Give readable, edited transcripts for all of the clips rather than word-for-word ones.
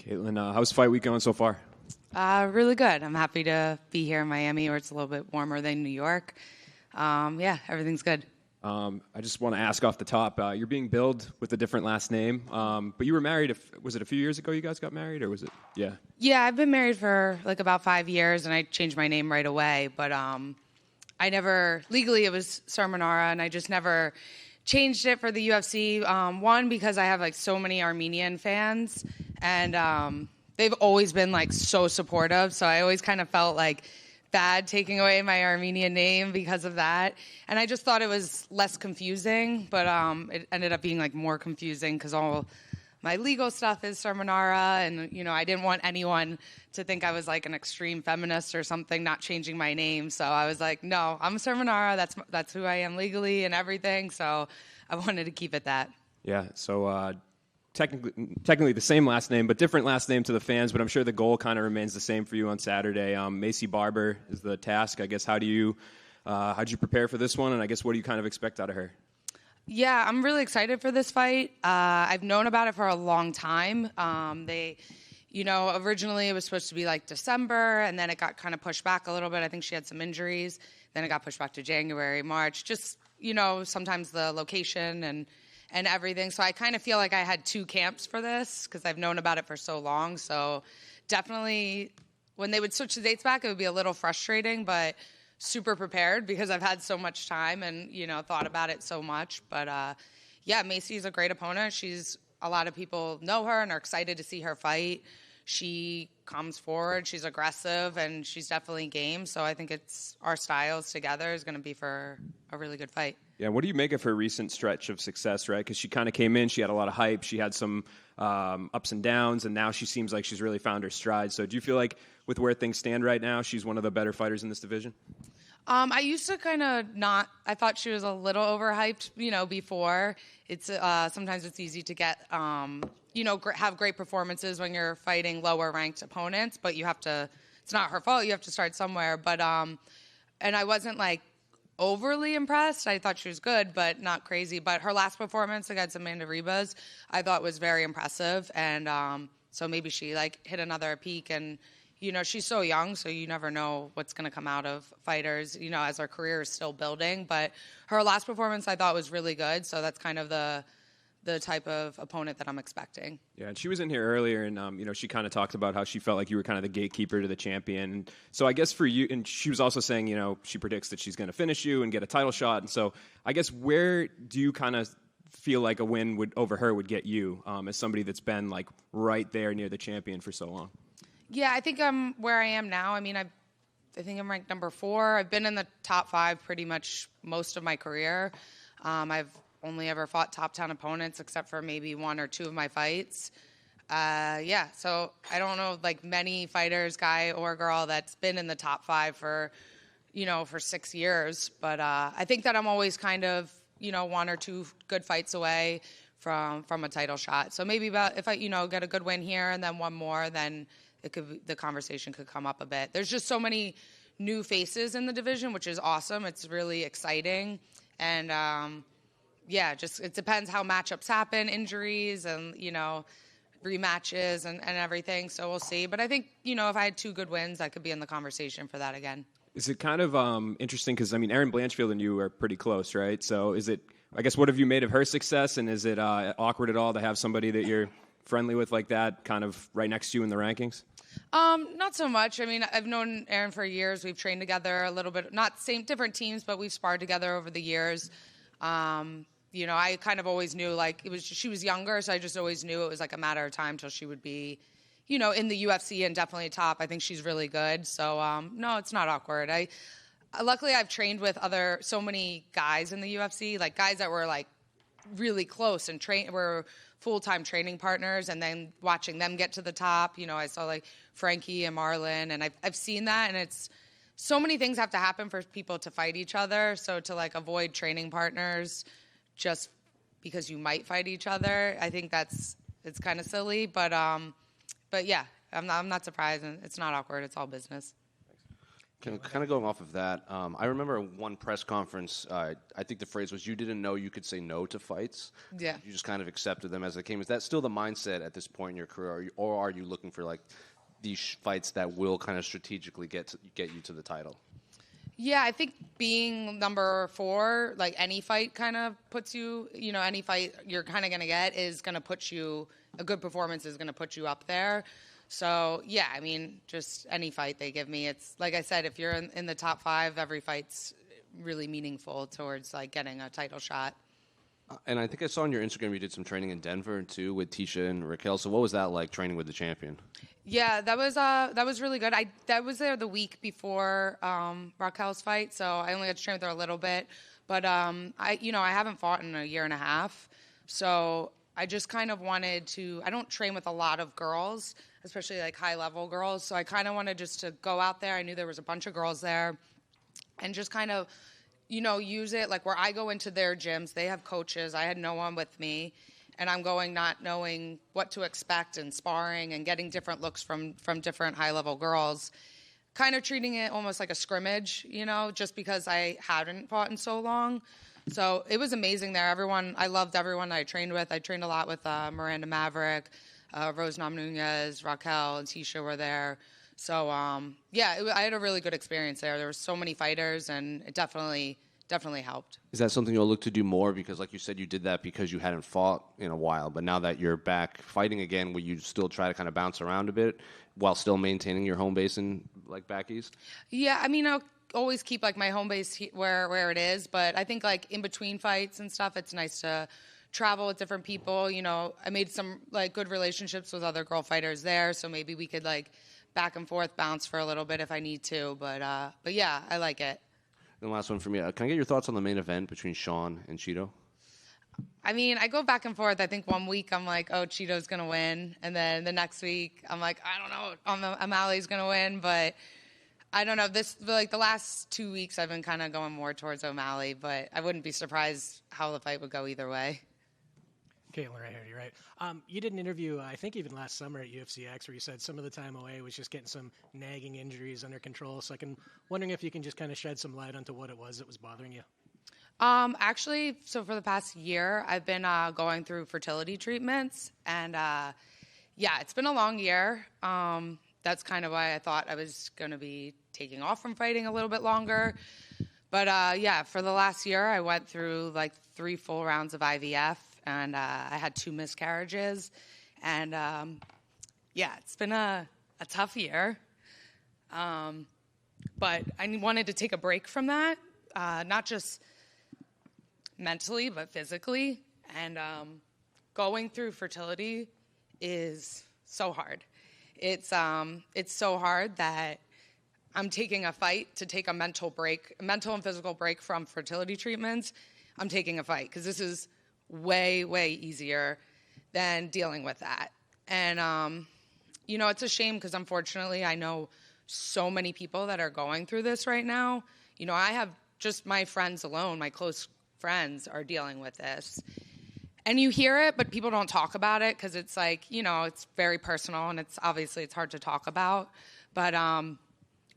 Katlyn, how's fight week going so far? Really good. I'm happy to be here in Miami, where it's a little bit warmer than New York. Yeah, everything's good. I just want to ask off the top, you're being billed with a different last name, but you were married, was it a few years ago you guys got married, or was it, yeah? Yeah, I've been married for like about 5 years, and I changed my name right away. But I never, legally it was Cerminara, and I just never changed it for the UFC. One, because I have like so many Armenian fans, and they've always been like so supportive, so I always kind of felt like bad taking away my Armenian name because of that. And I just thought it was less confusing, but it ended up being like more confusing because all my legal stuff is Cerminara, and I didn't want anyone to think I was like an extreme feminist or something, not changing my name. So I was like, no, I'm Cerminara. That's who I am legally and everything. So I wanted to keep it that. Yeah. So technically the same last name, but different last name to the fans. But I'm sure the goal kind of remains the same for you on Saturday. Macy Barber is the task, I guess. How'd you prepare for this one? And I guess what do you kind of expect out of her? Yeah, I'm really excited for this fight. I've known about it for a long time. Originally it was supposed to be like December, and then it got kind of pushed back a little bit. I think she had some injuries. Then it got pushed back to January, March. Just, sometimes the location and everything. So I kind of feel like I had two camps for this because I've known about it for so long. So definitely when they would switch the dates back, it would be a little frustrating, but super prepared because I've had so much time and, thought about it so much. But, yeah, Macy's a great opponent. A lot of people know her and are excited to see her fight. She comes forward, she's aggressive, and she's definitely game. So I think our styles together is going to be for a really good fight. Yeah, what do you make of her recent stretch of success, right? Because she kind of came in, she had a lot of hype, she had some ups and downs, and now she seems like she's really found her stride. So do you feel like with where things stand right now, she's one of the better fighters in this division? I used to kind of not. I thought she was a little overhyped, before. It's sometimes it's easy to get, have great performances when you're fighting lower ranked opponents, but you have to. It's not her fault. You have to start somewhere. But and I wasn't like overly impressed. I thought she was good, but not crazy. But her last performance against Amanda Ribas, I thought was very impressive, and so maybe she like hit another peak and. She's so young, so you never know what's going to come out of fighters, as our career is still building. But her last performance I thought was really good, so that's kind of the type of opponent that I'm expecting. Yeah, and she was in here earlier, and she kind of talked about how she felt like you were kind of the gatekeeper to the champion. So I guess for you, and she was also saying, she predicts that she's going to finish you and get a title shot. And so I guess where do you kind of feel like a win over her would get you as somebody that's been like right there near the champion for so long? Yeah, I think I'm where I am now. I mean, I think I'm ranked number 4. I've been in the top 5 pretty much most of my career. I've only ever fought top 10 opponents except for maybe 1 or 2 of my fights. Yeah, so I don't know like many fighters, guy or girl, that's been in the top 5 for 6 years. But I think that I'm always kind of, 1 or 2 good fights away from a title shot. So maybe if I, get a good win here and then 1 more, then the conversation could come up a bit. There's just so many new faces in the division, which is awesome. It's really exciting. And, just it depends how matchups happen, injuries and, rematches and everything. So we'll see. But I think, if I had 2 good wins, I could be in the conversation for that again. Is it kind of interesting? Because, Erin Blanchfield and you are pretty close, right? So I guess, what have you made of her success? And is it awkward at all to have somebody that you're friendly with like that kind of right next to you in the rankings? Not so much. I mean, I've known Erin for years. We've trained together a little bit, not different teams, but we've sparred together over the years. I kind of always knew like she was younger, so I just always knew it was like a matter of time till she would be, in the UFC and definitely top. I think she's really good. So, no, it's not awkward. Luckily I've trained with so many guys in the UFC, like guys that were like really close and were full-time training partners, and then watching them get to the top. I saw like Frankie and Marlon, and I've seen that, and it's so many things have to happen for people to fight each other. So to like avoid training partners just because you might fight each other, I think it's kind of silly. But yeah, I'm not surprised, and it's not awkward. It's all business. Kind of going off of that, I remember one press conference, I think the phrase was, you didn't know you could say no to fights. Yeah. You just kind of accepted them as they came. Is that still the mindset at this point in your career, or are you looking for like these fights that will kind of strategically get you to the title? Yeah, I think being number 4, like any fight kind of puts you, any fight you're kind of going to get is going to put you, a good performance is going to put you up there. So, yeah, I mean, just any fight they give me. It's, like I said, if you're in the top 5, every fight's really meaningful towards, like, getting a title shot. And I think I saw on your Instagram you did some training in Denver, too, with Tisha and Raquel. So what was that like, training with the champion? Yeah, that was really good. I was there the week before Raquel's fight, so I only got to train with her a little bit. But, I haven't fought in a year and a half, so I just kind of wanted to – I don't train with a lot of girls, especially like high-level girls. So I kind of wanted just to go out there. I knew there was a bunch of girls there and just kind of, use it. Like where I go into their gyms, they have coaches. I had no one with me. And I'm going not knowing what to expect and sparring and getting different looks from different high-level girls. Kind of treating it almost like a scrimmage, just because I hadn't fought in so long. So it was amazing there. I loved everyone I trained with. I trained a lot with Miranda Maverick, Rose Namajunas, Raquel, and Tisha were there. So, I had a really good experience there. There were so many fighters, and it definitely helped. Is that something you'll look to do more? Because like you said, you did that because you hadn't fought in a while. But now that you're back fighting again, will you still try to kind of bounce around a bit while still maintaining your home base in, like, back east? Yeah, I mean, I'll always keep, like, my home base where it is. But I think, like, in between fights and stuff, it's nice to travel with different people. I made some, like, good relationships with other girl fighters there. So maybe we could, like, back and forth bounce for a little bit if I need to. But yeah, I like it. And last one for me. Can I get your thoughts on the main event between Sean and Cheeto? I mean, I go back and forth. I think one week I'm like, oh, Cheeto's going to win. And then the next week I'm like, I don't know, O'Malley's going to win. But I don't know. The last 2 weeks I've been kind of going more towards O'Malley. But I wouldn't be surprised how the fight would go either way. Katlyn, right here, you're right. You did an interview, I think even last summer at UFC X, where you said some of the time away was just getting some nagging injuries under control. So I'm wondering if you can just kind of shed some light onto what it was that was bothering you. Actually, so for the past year, I've been going through fertility treatments. And, it's been a long year. That's kind of why I thought I was going to be taking off from fighting a little bit longer. But, for the last year, I went through, like, 3 full rounds of IVF. And I had 2 miscarriages. And, it's been a tough year. But I wanted to take a break from that, not just mentally, but physically. And going through fertility is so hard. It's so hard that I'm taking a fight to take a mental and physical break from fertility treatments. I'm taking a fight because this is way, way easier than dealing with that. And, it's a shame because unfortunately I know so many people that are going through this right now. I have just my friends alone, my close friends are dealing with this. And you hear it, but people don't talk about it because it's like, it's very personal and it's hard to talk about. But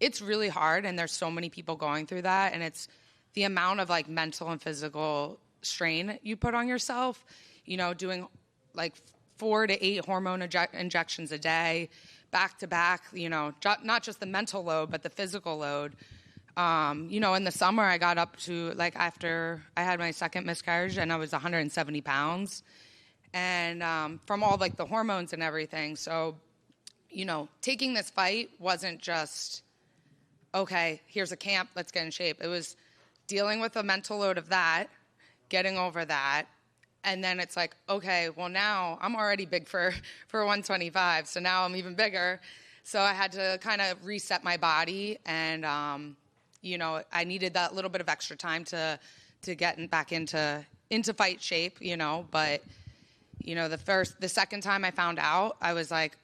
it's really hard and there's so many people going through that. And it's the amount of like mental and physical strain you put on yourself, doing like 4 to 8 hormone injections a day, back to back, not just the mental load, but the physical load. In the summer I got up to like after I had my second miscarriage and I was 170 pounds and from all like the hormones and everything. So, taking this fight wasn't just, okay, here's a camp, let's get in shape. It was dealing with the mental load of that, getting over that, and then it's like, okay, well now I'm already big for 125, so now I'm even bigger. So I had to kind of reset my body, and I needed that little bit of extra time to get back into fight shape, But the second time I found out, I was like,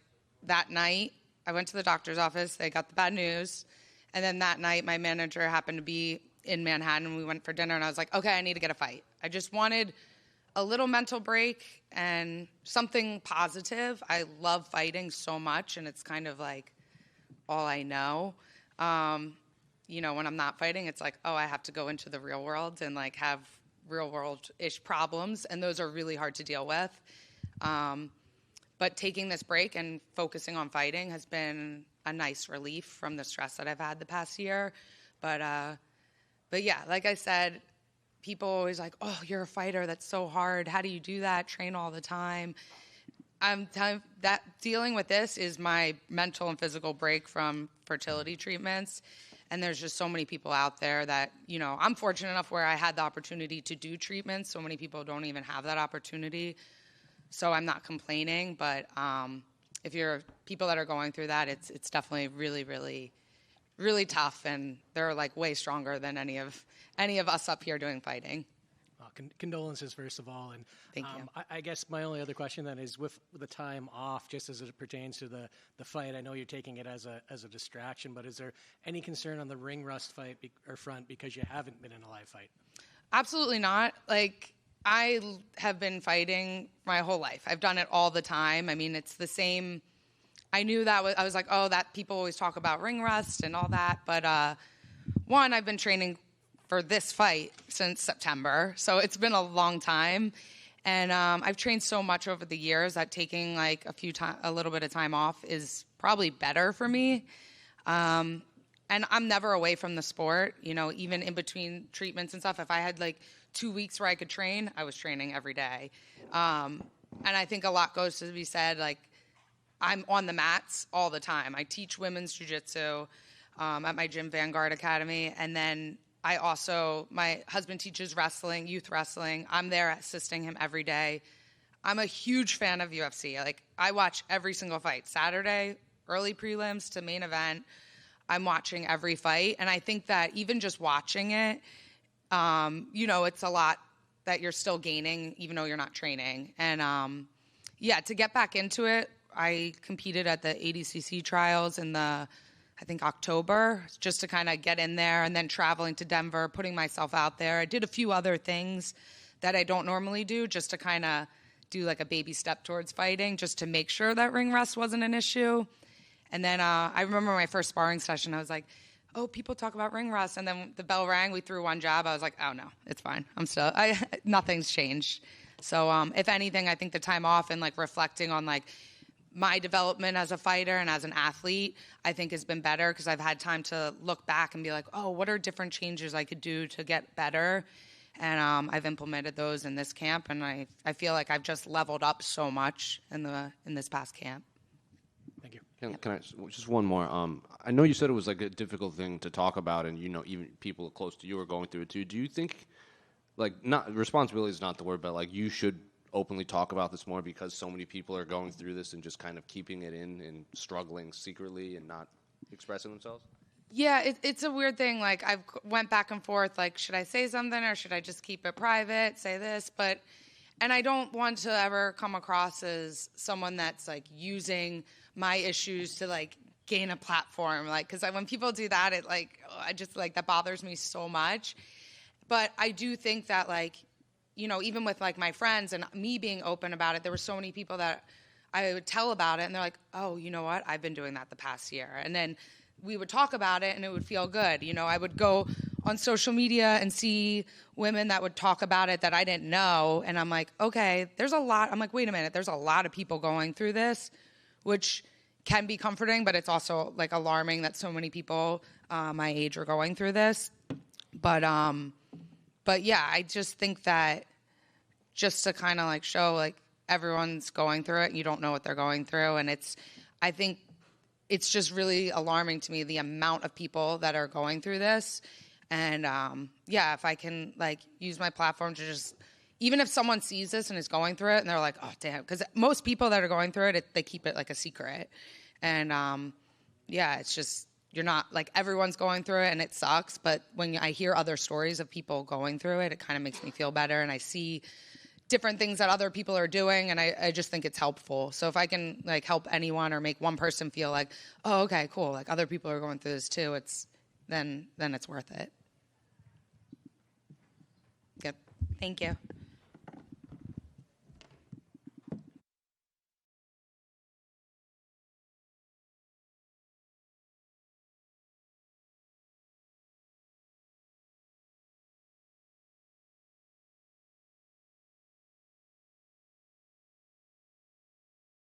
that night I went to the doctor's office. They got the bad news, and then that night my manager happened to be in Manhattan, and we went for dinner, and I was like, okay, I need to get a fight. I just wanted a little mental break and something positive. I love fighting so much, and it's kind of like all I know. when I'm not fighting, it's like, oh, I have to go into the real world and like have real world-ish problems. And those are really hard to deal with. But taking this break and focusing on fighting has been a nice relief from the stress that I've had the past year. But yeah, like I said, people always like, oh, you're a fighter. That's so hard. How do you do that? Train all the time. I'm telling that dealing with this is my mental and physical break from fertility treatments. And there's just so many people out there that, I'm fortunate enough where I had the opportunity to do treatments. So many people don't even have that opportunity. So I'm not complaining, but if you're people that are going through that, it's definitely really, really, really tough, and they're like way stronger than any of us up here doing fighting. Condolences, first of all, and Thank you. I guess my only other question then is with the time off, just as it pertains to the fight. I know you're taking it as a distraction, but is there any concern on the ring rust front because you haven't been in a live fight? Absolutely not. Like, I have been fighting my whole life. I've done it all the time. I mean, it's the same. I knew that I was like, oh, that people always talk about ring rust and all that. But one, I've been training for this fight since September. So it's been a long time. And I've trained so much over the years that taking like a little bit of time off is probably better for me. And I'm never away from the sport, even in between treatments and stuff. If I had like 2 weeks where I could train, I was training every day. And I think a lot goes to be said, like, I'm on the mats all the time. I teach women's jiu-jitsu at my gym, Vanguard Academy. And then my husband teaches wrestling, youth wrestling. I'm there assisting him every day. I'm a huge fan of UFC. Like, I watch every single fight. Saturday, early prelims to main event. I'm watching every fight. And I think that even just watching it, it's a lot that you're still gaining, even though you're not training. And, to get back into it, I competed at the ADCC trials in I think October, just to kind of get in there, and then traveling to Denver, putting myself out there. I did a few other things that I don't normally do, just to kind of do like a baby step towards fighting, just to make sure that ring rust wasn't an issue. And then I remember my first sparring session, I was like, oh, people talk about ring rust. And then the bell rang, we threw one jab. I was like, oh no, it's fine. Nothing's changed. So if anything, I think the time off and like reflecting on like my development as a fighter and as an athlete, I think has been better because I've had time to look back and be like, oh, what are different changes I could do to get better? And I've implemented those in this camp, and I feel like I've just leveled up so much in this past camp. Thank you. Can I just one more? I know you said it was like a difficult thing to talk about, and even people close to you are going through it too. Do you think, like, not responsibility is not the word, but like you should openly talk about this more because so many people are going through this and just kind of keeping it in and struggling secretly and not expressing themselves? Yeah, it's a weird thing. Like, I've went back and forth, like, should I say something or should I just keep it private, say this? And I don't want to ever come across as someone that's, like, using my issues to, like, gain a platform. Like, because when people do that, that bothers me so much. But I do think that, like, even with, like, my friends and me being open about it, there were so many people that I would tell about it, and they're like, oh, you know what? I've been doing that the past year. And then we would talk about it, and it would feel good. I would go on social media and see women that would talk about it that I didn't know, and I'm like, okay, there's a lot. I'm like, wait a minute, there's a lot of people going through this, which can be comforting, but it's also, like, alarming that so many people my age are going through this. But yeah, I just think that just to kind of, like, show, like, everyone's going through it, and you don't know what they're going through, and I think it's just really alarming to me, the amount of people that are going through this. And, if I can, like, use my platform to just, even if someone sees this and is going through it and they're like, oh, damn, because most people that are going through it, they keep it like a secret. And, it's just, you're not, like, everyone's going through it and it sucks. But when I hear other stories of people going through it, it kind of makes me feel better. And I see different things that other people are doing, and I just think it's helpful. So if I can, like, help anyone or make one person feel like, oh, okay, cool, like, other people are going through this too, then it's worth it. Yep. Thank you.